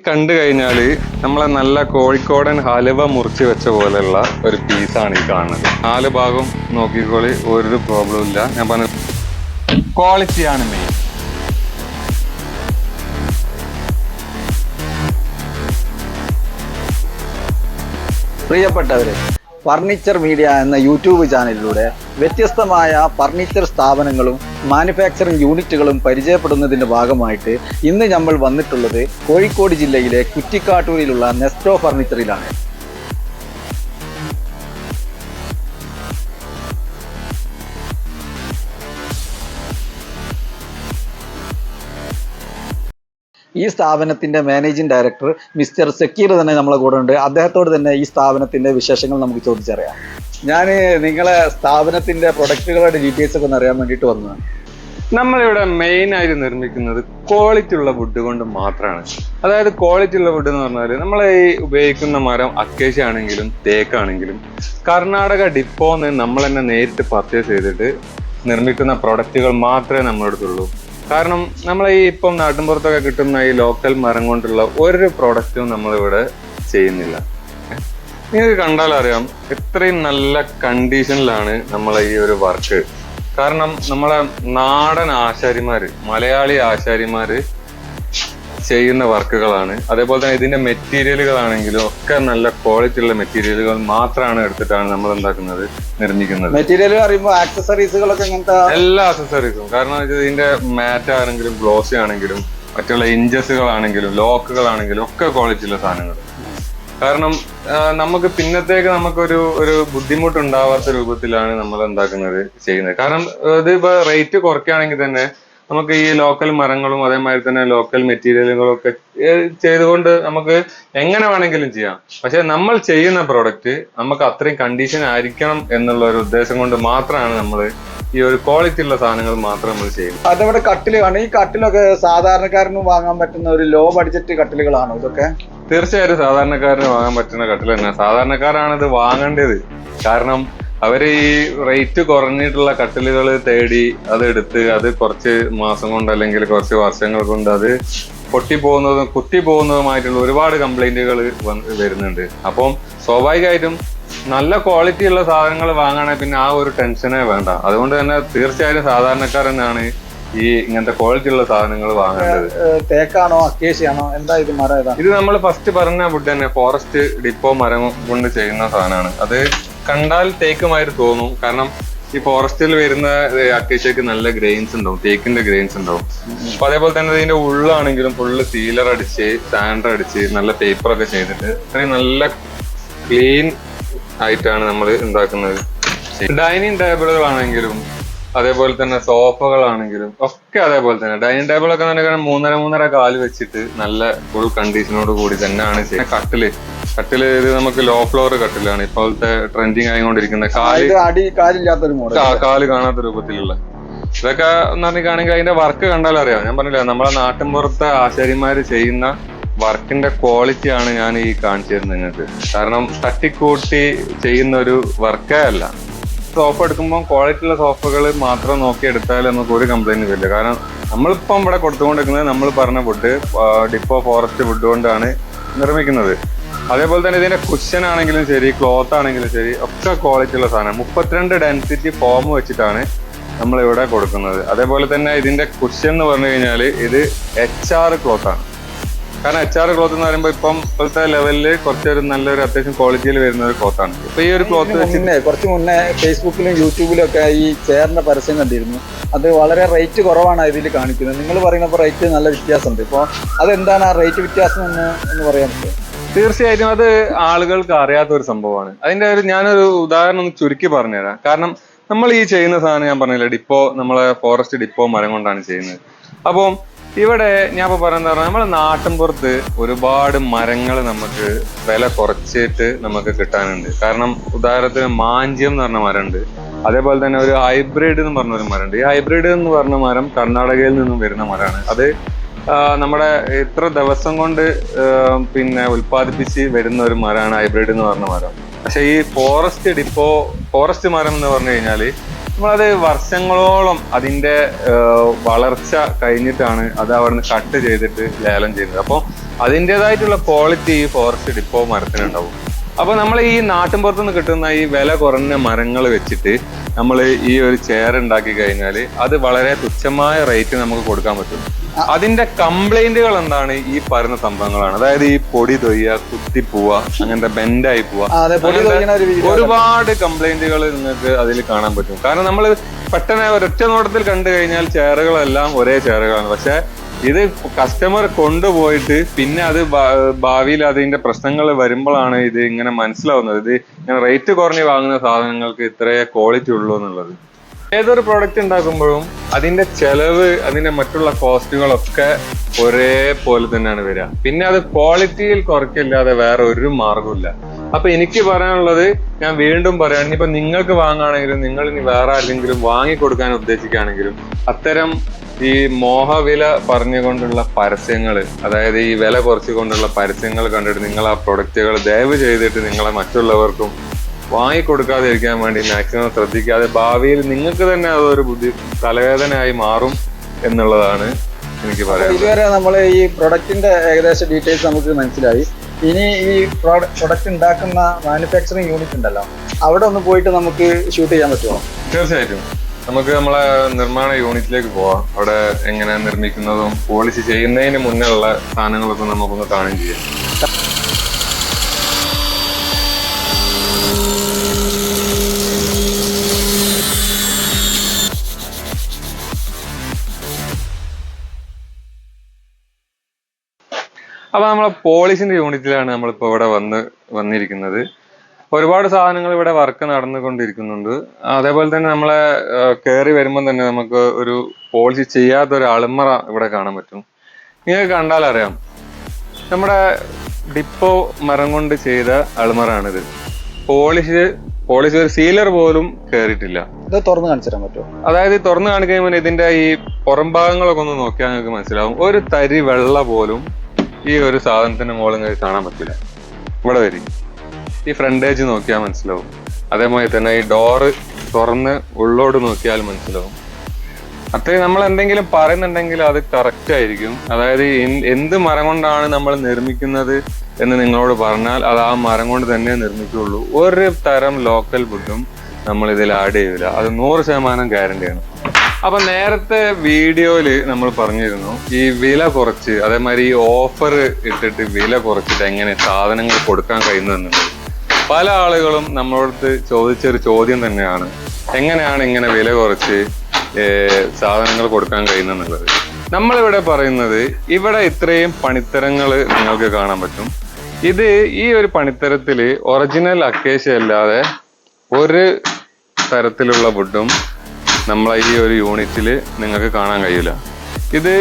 കണ്ടു കഴിഞ്ഞാൽ നമ്മളെ നല്ല കോഴിക്കോടൻ ഹലുവ മുറിച്ച് വെച്ച പോലെയുള്ള ഒരു പീസാണ് ഈ കാണുന്നത്. 4 ഭാഗം നോക്കിക്കോളി, ഒരു പ്രോബ്ലം ഇല്ല. ഞാൻ പറഞ്ഞ ക്വാളിറ്റിയാണ് മെയിൻ. പ്രിയപ്പെട്ടവരെ, ഫർണിച്ചർ മീഡിയ എന്ന യൂട്യൂബ് ചാനലിലൂടെ വ്യത്യസ്തമായ ഫർണിച്ചർ സ്ഥാപനങ്ങളും മാനുഫാക്ചറിംഗ് യൂണിറ്റുകളും പരിചയപ്പെടുന്നതിൻ്റെ ഭാഗമായിട്ട് ഇന്ന് നമ്മൾ വന്നിട്ടുള്ളത് കോഴിക്കോട് ജില്ലയിലെ കുറ്റിക്കാട്ടൂരിലുള്ള നെസ്റ്റോ ഫർണിച്ചറിലാണ്. ഈ സ്ഥാപനത്തിന്റെ മാനേജിംഗ് ഡയറക്ടർ മിസ്റ്റർ സക്കീർ തന്നെ നമ്മളെ കൂടെ ഉണ്ട്. അദ്ദേഹത്തോട് തന്നെ ഈ സ്ഥാപനത്തിന്റെ വിശേഷങ്ങൾ നമുക്ക് ചോദിച്ചറിയാം. ഞാൻ നിങ്ങളെ സ്ഥാപനത്തിന്റെ പ്രൊഡക്റ്റുകളുടെ ഡീറ്റെയിൽസ് ഒക്കെ ഒന്ന് അറിയാൻ വേണ്ടിയിട്ട് വന്നതാണ്. നമ്മളിവിടെ മെയിൻ ആയിട്ട് നിർമ്മിക്കുന്നത് ക്വാളിറ്റി ഉള്ള വുഡ് കൊണ്ട് മാത്രമാണ്. അതായത് ക്വാളിറ്റി ഉള്ള വുഡ് എന്ന് പറഞ്ഞാൽ നമ്മൾ ഈ ഉപയോഗിക്കുന്ന മരം അക്കേഷ്യ ആണെങ്കിലും തേക്കാണെങ്കിലും കർണാടക ഡിപ്പോന്ന് നമ്മൾ തന്നെ നേരിട്ട് പർച്ചേസ് ചെയ്തിട്ട് നിർമ്മിക്കുന്ന പ്രൊഡക്റ്റുകൾ മാത്രമേ നമ്മുടെ അടുത്തുള്ളൂ. കാരണം നമ്മൾ ഈ ഇപ്പം നാട്ടിൻപുറത്തൊക്കെ കിട്ടുന്ന ഈ ലോക്കൽ മരം കൊണ്ടുള്ള ഒരു പ്രോഡക്റ്റും നമ്മളിവിടെ ചെയ്യുന്നില്ല. നിങ്ങൾക്ക് കണ്ടാൽ അറിയാം എത്രയും നല്ല കണ്ടീഷനിലാണ് നമ്മളെ ഈ ഒരു വർക്ക്. കാരണം നമ്മളെ നാടൻ ആശാരിമാര്, മലയാളി ആശാരിമാര് ചെയ്യുന്ന വർക്കുകളാണ്. അതേപോലെ തന്നെ ഇതിന്റെ മെറ്റീരിയലുകളാണെങ്കിലും ഒക്കെ നല്ല ക്വാളിറ്റി ഉള്ള മെറ്റീരിയലുകൾ മാത്രമാണ് എടുത്തിട്ടാണ് നമ്മൾ എന്താക്കുന്നത്, നിർമ്മിക്കുന്നത്. മെറ്റീരിയൽ പറയുമ്പോൾ ആക്സസറീസുകളൊക്കെ ഇങ്ങനത്തെ എല്ലാ ആക്സസറീസും, കാരണം ഇതിന്റെ മാറ്റ് ആണെങ്കിലും ഗ്ലോസി ആണെങ്കിലും മറ്റുള്ള ഇഞ്ചസുകളാണെങ്കിലും ലോക്കുകളാണെങ്കിലും ഒക്കെ ക്വാളിറ്റി ഉള്ള സാധനങ്ങൾ. കാരണം നമുക്ക് പിന്നത്തേക്ക് നമുക്കൊരു ബുദ്ധിമുട്ടുണ്ടാവാത്ത രൂപത്തിലാണ് നമ്മൾ എന്താക്കുന്നത്, ചെയ്യുന്നത്. കാരണം ഇതിപ്പോ റേറ്റ് കുറയ്ക്കുകയാണെങ്കിൽ തന്നെ നമുക്ക് ഈ ലോക്കൽ മരങ്ങളും അതേമാതിരി തന്നെ ലോക്കൽ മെറ്റീരിയലുകളും ഒക്കെ ചെയ്തുകൊണ്ട് നമുക്ക് എങ്ങനെ വേണമെങ്കിലും ചെയ്യാം. പക്ഷെ നമ്മൾ ചെയ്യുന്ന പ്രോഡക്റ്റ് നമുക്ക് അത്രയും കണ്ടീഷൻ ആയിരിക്കണം എന്നുള്ള ഒരു ഉദ്ദേശം കൊണ്ട് മാത്രമാണ് നമ്മൾ ഈ ഒരു ക്വാളിറ്റി ഉള്ള സാധനങ്ങൾ മാത്രം നമ്മൾ ചെയ്യുന്നത്. അതവിടെ കട്ടിലാണ്. ഈ കട്ടിലൊക്കെ സാധാരണക്കാരന് വാങ്ങാൻ പറ്റുന്ന ഒരു ലോ ബഡ്ജറ്റ് കട്ടിലുകളാണോ ഇതൊക്കെ? തീർച്ചയായിട്ടും സാധാരണക്കാരന് വാങ്ങാൻ പറ്റുന്ന കട്ടിൽ തന്നെ. സാധാരണക്കാരാണ് ഇത് വാങ്ങേണ്ടത്. കാരണം അവര് ഈ റേറ്റ് കുറഞ്ഞിട്ടുള്ള കട്ടിലുകൾ തേടി അതെടുത്ത് അത് കുറച്ച് മാസം കൊണ്ട് അല്ലെങ്കിൽ കുറച്ച് വർഷങ്ങൾ കൊണ്ട് അത് പൊട്ടിപ്പോകുന്നതും കുത്തിപ്പോകുന്നതുമായിട്ടുള്ള ഒരുപാട് കംപ്ലൈന്റുകൾ വരുന്നുണ്ട്. അപ്പം സ്വാഭാവികമായിട്ടും നല്ല ക്വാളിറ്റി ഉള്ള സാധനങ്ങൾ വാങ്ങാണെങ്കിൽ പിന്നെ ആ ഒരു ടെൻഷനേ വേണ്ട. അതുകൊണ്ട് തന്നെ തീർച്ചയായും സാധാരണക്കാരനാണ് ഈ ഇങ്ങനത്തെ ക്വാളിറ്റി ഉള്ള സാധനങ്ങൾ വാങ്ങേണ്ടത്. തേക്കാണോ അക്കേഷ്യാണോ എന്താ ഇത് മരം? ഇത് നമ്മൾ ഫസ്റ്റ് പറഞ്ഞ വുഡ് തന്നെ ഫോറസ്റ്റ് ഡിപ്പോ മരം കൊണ്ട് ചെയ്യുന്ന സാധനമാണ്. അത് കണ്ടാൽ തേക്കുമായിട്ട് തോന്നും. കാരണം ഈ ഫോറസ്റ്റിൽ വരുന്ന അക്കേഷ്യക്ക് നല്ല ഗ്രെയിൻസ് ഉണ്ടാവും, തേക്കിന്റെ ഗ്രെയിൻസ് ഉണ്ടാവും. അപ്പൊ അതേപോലെ തന്നെ ഇതിന്റെ ഉള്ളാണെങ്കിലും ഫുള്ള് സീലർ അടിച്ച് സാൻഡർ അടിച്ച് നല്ല പേപ്പറൊക്കെ ചെയ്തിട്ട് ഇത്രയും നല്ല ക്ലീൻ ആയിട്ടാണ് നമ്മൾ ഉണ്ടാക്കുന്നത്. ഡൈനിങ് ടേബിളുകളാണെങ്കിലും അതേപോലെ തന്നെ സോഫകളാണെങ്കിലും ഒക്കെ അതേപോലെ തന്നെ. ഡൈനിങ് ടേബിളൊക്കെ തന്നെ 3.5 കാല് വെച്ചിട്ട് നല്ല ഫുൾ കണ്ടീഷനോട് കൂടി തന്നെയാണ് ചെയ്യുന്നത്. കട്ടില് ഇത് നമുക്ക് ലോ ഫ്ലോർ കട്ടിലാണ്. ഇപ്പോഴത്തെ ട്രെൻഡിങ് ആയിക്കൊണ്ടിരിക്കുന്ന കാല് കാണാത്ത രൂപത്തിലുള്ള ഇതൊക്കെ എന്ന് പറഞ്ഞിട്ടാണെങ്കിൽ അതിന്റെ വർക്ക് കണ്ടാൽ അറിയാം. ഞാൻ പറഞ്ഞില്ല, നമ്മളെ നാട്ടിൻപുറത്തെ ആശാരിമാര് ചെയ്യുന്ന വർക്കിന്റെ ക്വാളിറ്റിയാണ് ഞാൻ ഈ കാണിച്ചു തരുന്നത് നിങ്ങൾക്ക്. കാരണം തട്ടിക്കൂട്ടി ചെയ്യുന്ന ഒരു വർക്കേ അല്ല. സോഫ എടുക്കുമ്പോൾ ക്വാളിറ്റി ഉള്ള സോഫകൾ മാത്രം നോക്കിയെടുത്താൽ നമുക്ക് ഒരു കംപ്ലൈന്റ് വരില്ല. കാരണം നമ്മളിപ്പം ഇവിടെ കൊടുത്തുകൊണ്ടിരിക്കുന്നത് നമ്മൾ പറഞ്ഞ വുഡ് ഡിപ്പോ ഫോറസ്റ്റ് വുഡ് കൊണ്ടാണ് നിർമ്മിക്കുന്നത്. അതേപോലെ തന്നെ ഇതിന്റെ കുഷൻ ആണെങ്കിലും ശരി, ക്ലോത്ത് ആണെങ്കിലും ശരി, ഒക്കെ ക്വാളിറ്റി ഉള്ള സാധനം. 32 ഡെൻസിറ്റി ഫോം വെച്ചിട്ടാണ് നമ്മൾ ഇവിടെ കൊടുക്കുന്നത്. അതേപോലെ തന്നെ ഇതിന്റെ കുഷൻ എന്ന് പറഞ്ഞു കഴിഞ്ഞാൽ ഇത് HR ക്ലോത്ത് ആണ്. കാരണം HR ക്ലോത്ത് എന്ന് പറയുമ്പോൾ ഇപ്പോഴത്തെ ലെവലില് കുറച്ചൊരു നല്ലൊരു അത്യാവശ്യം ക്വാളിറ്റിയിൽ വരുന്ന ഒരു ക്ലോത്താണ്. ഇപ്പൊ ഈ ഒരു ക്ലോത്ത് കുറച്ച് മുന്നേ ഫേസ്ബുക്കിലും യൂട്യൂബിലും ഒക്കെ ഈ ചെയറിന്റെ പരസ്യം കണ്ടിരുന്നു. അത് വളരെ റേറ്റ് കുറവാണ് ഇതിൽ കാണിക്കുന്നത്. നിങ്ങൾ പറയുന്നപ്പോൾ റേറ്റ് നല്ല വ്യത്യാസമുണ്ട്. ഇപ്പോൾ അതെന്താണ് ആ റേറ്റ് വ്യത്യാസം എന്ന് പറയാൻ പറ്റും? തീർച്ചയായിട്ടും അത് ആളുകൾക്ക് അറിയാത്ത ഒരു സംഭവമാണ്. അതിന്റെ ഞാനൊരു ഉദാഹരണം ഒന്ന് ചുരുക്കി പറഞ്ഞുതരാം. കാരണം നമ്മൾ ഈ ചെയ്യുന്ന സാധനം ഞാൻ പറഞ്ഞില്ല, ഡിപ്പോ നമ്മളെ ഫോറസ്റ്റ് ഡിപ്പോ മരം കൊണ്ടാണ് ചെയ്യുന്നത്. അപ്പം ഇവിടെ ഞാൻ ഇപ്പൊ പറയുന്നത് നമ്മളെ നാട്ടിൻപുറത്ത് ഒരുപാട് മരങ്ങൾ നമുക്ക് വില കുറച്ചിട്ട് നമുക്ക് കിട്ടാനുണ്ട്. കാരണം ഉദാഹരണത്തിന് മാഞ്ചിയം എന്ന് പറഞ്ഞ മരമുണ്ട്. അതേപോലെ തന്നെ ഒരു ഹൈബ്രിഡ് എന്ന് പറഞ്ഞൊരു മരമുണ്ട്. ഈ ഹൈബ്രിഡ് എന്ന് പറഞ്ഞ മരം കർണാടകയിൽ നിന്നും വരുന്ന മരമാണ്. അത് നമ്മുടെ ഇത്ര ദിവസം കൊണ്ട് പിന്നെ ഉൽപ്പാദിപ്പിച്ച് വരുന്ന ഒരു മരമാണ് ഹൈബ്രിഡ് എന്ന് പറഞ്ഞ മരം. പക്ഷെ ഈ ഫോറസ്റ്റ് മരം എന്ന് പറഞ്ഞു കഴിഞ്ഞാൽ നമ്മളത് വർഷങ്ങളോളം അതിന്റെ വളർച്ച കഴിഞ്ഞിട്ടാണ് അത് അവിടുന്ന് കട്ട് ചെയ്തിട്ട് ലേലം ചെയ്യുന്നത്. അപ്പോൾ അതിൻ്റെതായിട്ടുള്ള ക്വാളിറ്റി ഈ ഫോറസ്റ്റ് ഡിപ്പോ മരത്തിനുണ്ടാവും. അപ്പൊ നമ്മൾ ഈ നാട്ടിൻപുറത്തുനിന്ന് കിട്ടുന്ന ഈ വില കുറഞ്ഞ മരങ്ങൾ വെച്ചിട്ട് നമ്മൾ ഈ ഒരു ചെയർ ഉണ്ടാക്കി കഴിഞ്ഞാൽ അത് വളരെ തുച്ഛമായ റേറ്റ് നമുക്ക് കൊടുക്കാൻ പറ്റും. അതിന്റെ കംപ്ലൈന്റുകൾ എന്താണ്? ഈ പറയുന്ന സംഭവങ്ങളാണ്. അതായത് ഈ പൊടി തൊയ്യ, കുത്തിപ്പോവുക, അങ്ങനത്തെ ബെൻഡായി പോവുക, ഒരുപാട് കംപ്ലൈന്റുകൾ നിങ്ങൾക്ക് അതിൽ കാണാൻ പറ്റും. കാരണം നമ്മൾ പെട്ടെന്ന് ഒരൊറ്റ നോട്ടത്തിൽ കണ്ടു കഴിഞ്ഞാൽ ചെയറുകളെല്ലാം ഒരേ ചെയറുകളാണ്. പക്ഷെ ഇത് കസ്റ്റമർ കൊണ്ടുപോയിട്ട് പിന്നെ അത് ഭാവിയിൽ അതിന്റെ പ്രശ്നങ്ങൾ വരുമ്പോഴാണ് ഇത് ഇങ്ങനെ മനസ്സിലാവുന്നത്. ഇത് ഇങ്ങനെ റേറ്റ് കുറഞ്ഞ് വാങ്ങുന്ന സാധനങ്ങൾക്ക് ഇത്രയേ ക്വാളിറ്റി ഉള്ളൂ എന്നുള്ളത്. ഏതൊരു പ്രോഡക്റ്റ് ഉണ്ടാക്കുമ്പോഴും അതിന്റെ ചെലവ്, അതിന്റെ മറ്റുള്ള കോസ്റ്റുകളൊക്കെ ഒരേപോലെ തന്നെയാണ് വരിക. പിന്നെ അത് ക്വാളിറ്റിയിൽ കുറയ്ക്കില്ലാതെ വേറെ ഒരു മാർഗമില്ല. അപ്പൊ എനിക്ക് പറയാനുള്ളത്, ഞാൻ വീണ്ടും പറയാൻ, ഇനിയിപ്പോ നിങ്ങൾക്ക് വാങ്ങുകയാണെങ്കിലും നിങ്ങൾ ഇനി വേറെ ആരെങ്കിലും വാങ്ങിക്കൊടുക്കാൻ ഉദ്ദേശിക്കുകയാണെങ്കിലും അത്തരം ഈ മോഹവില പറഞ്ഞുകൊണ്ടുള്ള പരസ്യങ്ങൾ, അതായത് ഈ വില കുറച്ചുകൊണ്ടുള്ള പരസ്യങ്ങൾ കണ്ടിട്ട് നിങ്ങൾ ആ പ്രൊഡക്റ്റുകൾ ദയവ് ചെയ്തിട്ട് നിങ്ങളെ മറ്റുള്ളവർക്കും വാങ്ങിക്കൊടുക്കാതിരിക്കാൻ വേണ്ടി മാക്സിമം ശ്രദ്ധിക്കാതെ ഭാവിയിൽ നിങ്ങൾക്ക് തന്നെ അതൊരു തലവേദനയായി മാറും എന്നുള്ളതാണ് എനിക്ക് പറയാം. ഇതുവരെ നമ്മൾ ഈ പ്രൊഡക്റ്റിന്റെ ഏകദേശം ഡീറ്റെയിൽസ് നമുക്ക് മനസ്സിലായി. ഇനി ഈ പ്രൊഡക്റ്റ് ഉണ്ടാക്കുന്ന മാനുഫാക്ചറിങ് യൂണിറ്റ് ഉണ്ടല്ലോ, അവിടെ ഒന്ന് പോയിട്ട് നമുക്ക് ഷൂട്ട് ചെയ്യാൻ പറ്റുമോ? തീർച്ചയായിട്ടും നമുക്ക് നമ്മളെ നിർമ്മാണ യൂണിറ്റിലേക്ക് പോവാം. അവിടെ എങ്ങനെ നിർമ്മിക്കുന്നതും പോളിഷ് ചെയ്യുന്നതിന് മുന്നേ ഉള്ള സാധനങ്ങളൊക്കെ നമുക്കൊന്ന് കാണുകയും ചെയ്യാം. അപ്പൊ നമ്മളെ പോളിഷിന്റെ യൂണിറ്റിലാണ് നമ്മളിപ്പോ ഇവിടെ വന്നിരിക്കുന്നത്. ഒരുപാട് സാധനങ്ങൾ ഇവിടെ വർക്ക് നടന്നുകൊണ്ടിരിക്കുന്നുണ്ട്. അതേപോലെ തന്നെ നമ്മളെ കയറി വരുമ്പോൾ തന്നെ നമുക്ക് ഒരു പോളിഷ് ചെയ്യാത്ത ഒരു അൾമറ ഇവിടെ കാണാൻ പറ്റും. നിങ്ങൾക്ക് കണ്ടാൽ അറിയാം, നമ്മുടെ ഡിപ്പോ മരം കൊണ്ട് ചെയ്ത അൾമറാണിത്. പോളിഷ് ഒരു സീലർ പോലും കയറിയിട്ടില്ല. ഇത് തുറന്ന് കാണിച്ചു തരാൻ പറ്റുമോ? അതായത് തുറന്ന് കാണിക്കുമ്പോൾ ഇതിന്റെ ഈ പുറം ഭാഗങ്ങളൊക്കെ ഒന്ന് നോക്കിയാൽ നിങ്ങൾക്ക് മനസ്സിലാവും. ഒരു തരി വെള്ള പോലും ഈ ഒരു സാധനത്തിന്റെ മുകളിൽ നിങ്ങൾക്ക് കാണാൻ പറ്റില്ല. ഇവിടെ വരും, ഈ ഫ്രണ്ടേജ് നോക്കിയാൽ മനസ്സിലാവും. അതേപോലെ തന്നെ ഈ ഡോറ് തുറന്ന് ഉള്ളോട് നോക്കിയാൽ മനസ്സിലാവും. അത്രയും നമ്മൾ എന്തെങ്കിലും പറയുന്നുണ്ടെങ്കിൽ അത് കറക്റ്റ് ആയിരിക്കും. അതായത് എന്ത് മരം കൊണ്ടാണ് നമ്മൾ നിർമ്മിക്കുന്നത് എന്ന് നിങ്ങളോട് പറഞ്ഞാൽ അത് ആ മരം കൊണ്ട് തന്നെ നിർമ്മിക്കുകയുള്ളൂ. ഒരു തരം ലോക്കൽ ഫുഡും നമ്മൾ ഇതിൽ ആഡ് ചെയ്യില്ല. അത് 100% ഗ്യാരണ്ടിയാണ്. അപ്പൊ നേരത്തെ വീഡിയോയില് നമ്മൾ പറഞ്ഞിരുന്നു ഈ വില കുറച്ച്, അതേമാതിരി ഈ ഓഫർ ഇട്ടിട്ട് വില കുറച്ചിട്ട് എങ്ങനെ സാധനങ്ങൾ കൊടുക്കാൻ കഴിയുന്നതെന്നുള്ളത് പല ആളുകളും നമ്മളോട് ചോദിച്ചൊരു ചോദ്യം തന്നെയാണ്. എങ്ങനെയാണ് ഇങ്ങനെ വില കുറച്ച് സാധനങ്ങൾ കൊടുക്കാൻ കഴിയുന്നെന്നുള്ളത്. നമ്മളിവിടെ പറയുന്നത്, ഇവിടെ ഇത്രയും പണിത്തരങ്ങൾ നിങ്ങൾക്ക് കാണാൻ പറ്റും. ഇത് ഈ ഒരു പണിത്തരത്തില് ഒറിജിനൽ അക്കേഷ്യ അല്ലാതെ ഒരു തരത്തിലുള്ള വുഡും നമ്മളെ ഈ ഒരു യൂണിറ്റിൽ നിങ്ങൾക്ക് കാണാൻ കഴിയില്ല. ഇത്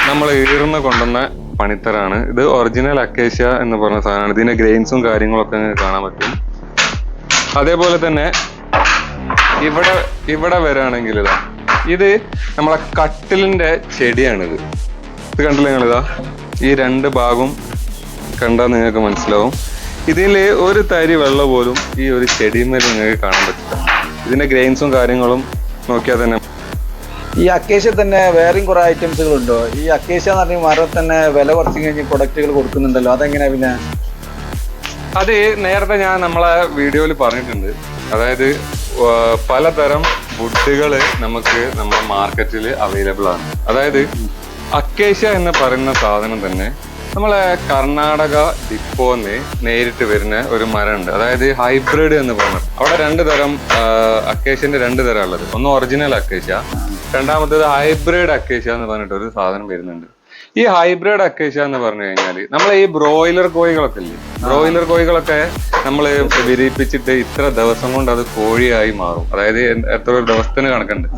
നമ്മൾ ഈർന്ന് കൊണ്ടുവന്ന പണിത്തരാണ്. ഇത് ഒറിജിനൽ അക്കേഷ്യ എന്ന് പറഞ്ഞ സാധനമാണ്. ഇതിന്റെ ഗ്രെയിൻസും കാര്യങ്ങളൊക്കെ കാണാൻ പറ്റും. അതേപോലെ തന്നെ ഇവിടെ വരികയാണെങ്കിൽ ഇതാ, ഇത് നമ്മളെ കട്ടിലിന്റെ ചെടിയാണിത്. ഇത് കണ്ടില്ല നിങ്ങളിതാ, ഈ രണ്ട് ഭാഗവും കണ്ടാൽ നിങ്ങൾക്ക് മനസ്സിലാവും. ഇതിൽ ഒരു തരി വെള്ളം പോലും ഈ ഒരു ചെടിമേൽ നിങ്ങൾക്ക് കാണാൻ പറ്റില്ല. ഇതിന്റെ ഗ്രെയിൻസും കാര്യങ്ങളും നോക്കിയാൽ തന്നെ. ഈ അക്കേഷ്യ തന്നെ വേറെയും കുറെ ഐറ്റംസുകൾ ഉണ്ടോ? ഈ അക്കേഷ്യ എന്ന് പറഞ്ഞ മരം തന്നെ വില കുറച്ച് കഴിഞ്ഞ് പ്രൊഡക്റ്റുകൾ കൊടുക്കുന്നുണ്ടല്ലോ, അതെങ്ങനെയാ? പിന്നെ അത് നേരത്തെ ഞാൻ നമ്മളെ വീഡിയോയിൽ പറഞ്ഞിട്ടുണ്ട്. അതായത് പലതരം വുഡുകൾ നമുക്ക് നമ്മുടെ മാർക്കറ്റിൽ അവൈലബിൾ ആണ്. അതായത് അക്കേഷ്യ എന്ന് പറയുന്ന സാധനം തന്നെ നമ്മളെ കർണാടക ഡിപ്പോന്ന് നേരിട്ട് വരുന്ന ഒരു മരമുണ്ട്. അതായത് ഹൈബ്രിഡ് എന്ന് പറഞ്ഞത്. അവിടെ രണ്ട് തരം അക്കേഷ്യന്റെ രണ്ട് തരം ഉള്ളത്. ഒന്ന് ഒറിജിനൽ അക്കേഷ്യ, രണ്ടാമത്തേത് ഹൈബ്രിഡ് അക്കേഷ്യ എന്ന് പറഞ്ഞിട്ട് ഒരു സാധനം വരുന്നുണ്ട്. ഈ ഹൈബ്രിഡ് അക്കേഷ്യ എന്ന് പറഞ്ഞു കഴിഞ്ഞാൽ നമ്മളെ ഈ ബ്രോയിലർ കോഴികളൊക്കെ ഇല്ലേ, ബ്രോയിലർ കോഴികളൊക്കെ നമ്മൾ വിരിയിപ്പിച്ചിട്ട് ഇത്ര ദിവസം കൊണ്ട് അത് കോഴിയായി മാറും. അതായത് എത്ര ഒരു ദിവസത്തിന് കണക്കുണ്ട്.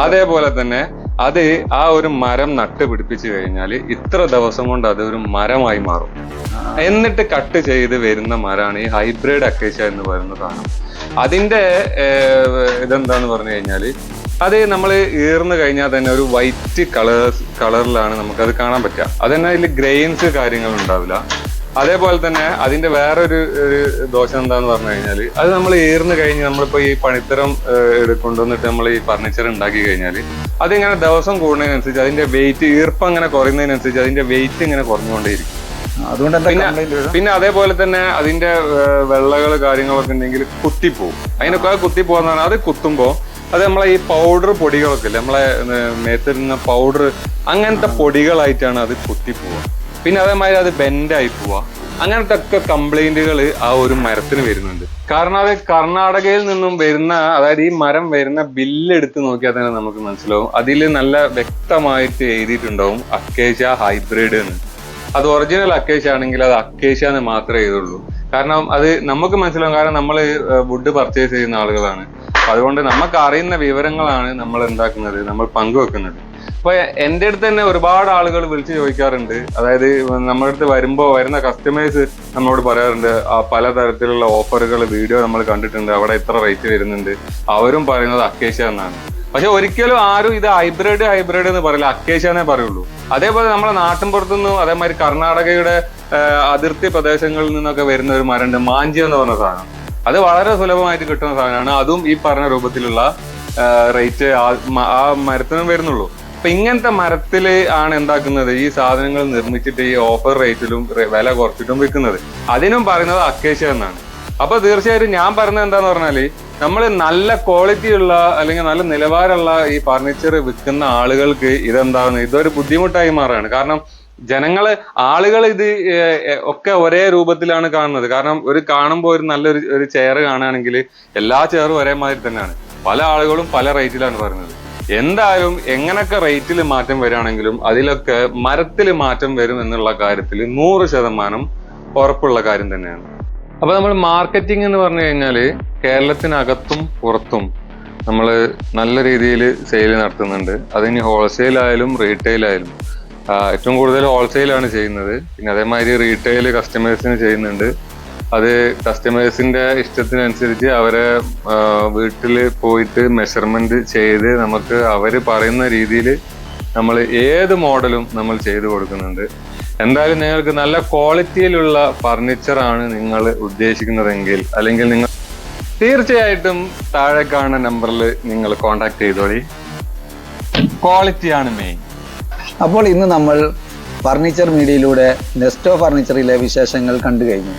അതേപോലെ തന്നെ അത് ആ ഒരു മരം നട്ട് പിടിപ്പിച്ചു കഴിഞ്ഞാൽ ഇത്ര ദിവസം കൊണ്ട് അത് ഒരു മരമായി മാറും. എന്നിട്ട് കട്ട് ചെയ്ത് വരുന്ന മരമാണ് ഈ ഹൈബ്രിഡ് അക്കേഷ്യ എന്ന് പറയുന്ന സാധനം. അതിന്റെ ഇതെന്താന്ന് പറഞ്ഞു കഴിഞ്ഞാൽ അത് നമ്മൾ ഈർന്നു കഴിഞ്ഞാൽ തന്നെ ഒരു വൈറ്റ് കളറിലാണ് നമുക്കത് കാണാൻ പറ്റുക. അത് തന്നെ അതിൽ ഗ്രെയിൻസ് കാര്യങ്ങൾ ഉണ്ടാവില്ല. അതേപോലെ തന്നെ അതിന്റെ വേറൊരു ദോഷം എന്താന്ന് പറഞ്ഞു കഴിഞ്ഞാൽ അത് നമ്മൾ ഏർന്ന് കഴിഞ്ഞ് നമ്മളിപ്പോ ഈ പണിത്തരം കൊണ്ടുവന്നിട്ട് നമ്മൾ ഈ ഫർണിച്ചർ ഉണ്ടാക്കി കഴിഞ്ഞാൽ അതിങ്ങനെ ദിവസം കൂടുന്നതിനനുസരിച്ച് അതിന്റെ വെയിറ്റ് ഈർപ്പം അങ്ങനെ കുറയുന്നതിനനുസരിച്ച് അതിന്റെ വെയിറ്റ് ഇങ്ങനെ കുറഞ്ഞുകൊണ്ടേയിരിക്കും. പിന്നെ അതേപോലെ തന്നെ അതിന്റെ വെള്ളകൾ കാര്യങ്ങളൊക്കെ ഉണ്ടെങ്കിൽ കുത്തിപ്പോവും. അതിനൊക്കെ കുത്തിപ്പോവാന്ന് പറഞ്ഞാൽ അത് കുത്തുമ്പോ അത് നമ്മളെ ഈ പൗഡർ പൊടികളൊക്കെ ഇല്ലേ, നമ്മളെ മേത്തിരുന്ന പൗഡർ അങ്ങനത്തെ പൊടികളായിട്ടാണ് അത് കുത്തിപ്പോവുക. പിന്നെ അതേമാതിരി അത് ബെൻഡായി പോവുക. അങ്ങനത്തെ ഒക്കെ കംപ്ലൈന്റുകൾ ആ ഒരു മരത്തിന് വരുന്നുണ്ട്. കാരണം അത് കർണാടകയിൽ നിന്നും വരുന്ന, അതായത് ഈ മരം വരുന്ന ബില്ല് എടുത്ത് നോക്കിയാൽ തന്നെ നമുക്ക് മനസ്സിലാവും. അതിൽ നല്ല വ്യക്തമായിട്ട് എഴുതിയിട്ടുണ്ടാവും അക്കേഷ്യ ഹൈബ്രിഡ് എന്ന്. അത് ഒറിജിനൽ അക്കേഷ്യ ആണെങ്കിൽ അത് അക്കേഷ്യ എന്ന് മാത്രമേ എഴുതുള്ളൂ. കാരണം അത് നമുക്ക് മനസ്സിലാവും. കാരണം നമ്മൾ വുഡ് പർച്ചേസ് ചെയ്യുന്ന ആളുകളാണ്. അതുകൊണ്ട് നമുക്ക് അറിയുന്ന വിവരങ്ങളാണ് നമ്മൾ എന്താക്കുന്നത്, നമ്മൾ പങ്കുവെക്കുന്നത്. അപ്പൊ എൻ്റെ അടുത്ത് തന്നെ ഒരുപാട് ആളുകൾ വിളിച്ച് ചോദിക്കാറുണ്ട്. അതായത് നമ്മുടെ അടുത്ത് വരുന്ന കസ്റ്റമേഴ്സ് നമ്മളോട് പറയാറുണ്ട്, പലതരത്തിലുള്ള ഓഫറുകൾ വീഡിയോ നമ്മൾ കണ്ടിട്ടുണ്ട്, അവിടെ ഇത്ര റേറ്റ് വരുന്നുണ്ട്. അവരും പറയുന്നത് അക്കേഷ്യ എന്നാണ്. പക്ഷെ ഒരിക്കലും ആരും ഇത് ഹൈബ്രിഡ് എന്ന് പറയില്ല, അക്കേഷ്യ എന്നേ പറയുള്ളൂ. അതേപോലെ നമ്മളെ നാട്ടിൻപുറത്തുനിന്നും അതേമാതിരി കർണാടകയുടെ അതിർത്തി പ്രദേശങ്ങളിൽ നിന്നൊക്കെ വരുന്ന ഒരു മരണ്ട്, മാഞ്ചി എന്ന് പറഞ്ഞ സാധനം. അത് വളരെ സുലഭമായിട്ട് കിട്ടുന്ന സാധനമാണ്. അതും ഈ പറഞ്ഞ രൂപത്തിലുള്ള റേറ്റ് ആ മരത്തിനും വരുന്നുള്ളൂ. അപ്പൊ ഇങ്ങനത്തെ മരത്തില് ആണ് എന്താക്കുന്നത്, ഈ സാധനങ്ങൾ നിർമ്മിച്ചിട്ട് ഈ ഓഫർ റേറ്റിലും വില കുറച്ചിട്ടും വിൽക്കുന്നത്. അതിനും പറയുന്നത് അക്കേഷ്യ എന്നാണ്. അപ്പൊ തീർച്ചയായിട്ടും ഞാൻ പറയുന്നത് എന്താന്ന് പറഞ്ഞാല്, നമ്മൾ നല്ല ക്വാളിറ്റി ഉള്ള അല്ലെങ്കിൽ നല്ല നിലവാരമുള്ള ഈ ഫർണിച്ചർ വിൽക്കുന്ന ആളുകൾക്ക് ഇതൊരു ബുദ്ധിമുട്ടായി മാറുകയാണ്. കാരണം ആളുകൾ ഇത് ഒക്കെ ഒരേ രൂപത്തിലാണ് കാണുന്നത്. കാരണം കാണുമ്പോൾ ഒരു നല്ലൊരു ചെയർ കാണുകയാണെങ്കിൽ എല്ലാ ചെയറും ഒരേമാതിരി തന്നെയാണ്. പല ആളുകളും പല റേറ്റിലാണ് പറയുന്നത്. എന്തായാലും എങ്ങനൊക്കെ റേറ്റിൽ മാറ്റം വരികയാണെങ്കിലും അതിലൊക്കെ മരത്തിൽ മാറ്റം വരും എന്നുള്ള കാര്യത്തിൽ 100% ഉറപ്പുള്ള കാര്യം തന്നെയാണ്. അപ്പൊ നമ്മൾ മാർക്കറ്റിംഗ് എന്ന് പറഞ്ഞു കഴിഞ്ഞാല് കേരളത്തിനകത്തും പുറത്തും നമ്മൾ നല്ല രീതിയിൽ സെയിൽ നടത്തുന്നുണ്ട്. അതിന് ഹോൾസെയിൽ ആയാലും റീറ്റെയിൽ ആയാലും. ഏറ്റവും കൂടുതൽ ഹോൾസെയിലാണ് ചെയ്യുന്നത്. പിന്നെ അതേമാതിരി റീറ്റെയിൽ കസ്റ്റമേഴ്സിന് ചെയ്യുന്നുണ്ട്. അത് കസ്റ്റമേഴ്സിന്റെ ഇഷ്ടത്തിനനുസരിച്ച് അവരെ വീട്ടിൽ പോയിട്ട് മെഷർമെന്റ് ചെയ്ത് നമുക്ക് അവർ പറയുന്ന രീതിയിൽ നമ്മൾ ഏത് മോഡലും നമ്മൾ ചെയ്തു കൊടുക്കുന്നുണ്ട്. എന്തായാലും നിങ്ങൾക്ക് നല്ല ക്വാളിറ്റിയിലുള്ള ഫർണിച്ചറാണ് നിങ്ങൾ ഉദ്ദേശിക്കുന്നതെങ്കിൽ, അല്ലെങ്കിൽ നിങ്ങൾ തീർച്ചയായിട്ടും താഴെ കാണുന്ന നമ്പറിൽ നിങ്ങൾ കോൺടാക്ട് ചെയ്തോളി. ക്വാളിറ്റിയാണ് മെയിൻ. അപ്പോൾ ഇന്ന് നമ്മൾ ഫർണിച്ചർ മീഡിയയിലൂടെ നെസ്റ്റോ ഫർണിച്ചറിലെ വിശേഷങ്ങൾ കണ്ടു കഴിഞ്ഞു.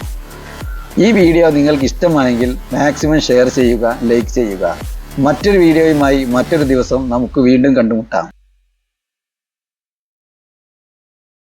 ഈ വീഡിയോ നിങ്ങൾക്ക് ഇഷ്ടമായെങ്കിൽ മാക്സിമം ഷെയർ ചെയ്യുക, ലൈക്ക് ചെയ്യുക. മറ്റൊരു വീഡിയോയുമായി മറ്റൊരു ദിവസം നമുക്ക് വീണ്ടും കണ്ടുമുട്ടാം.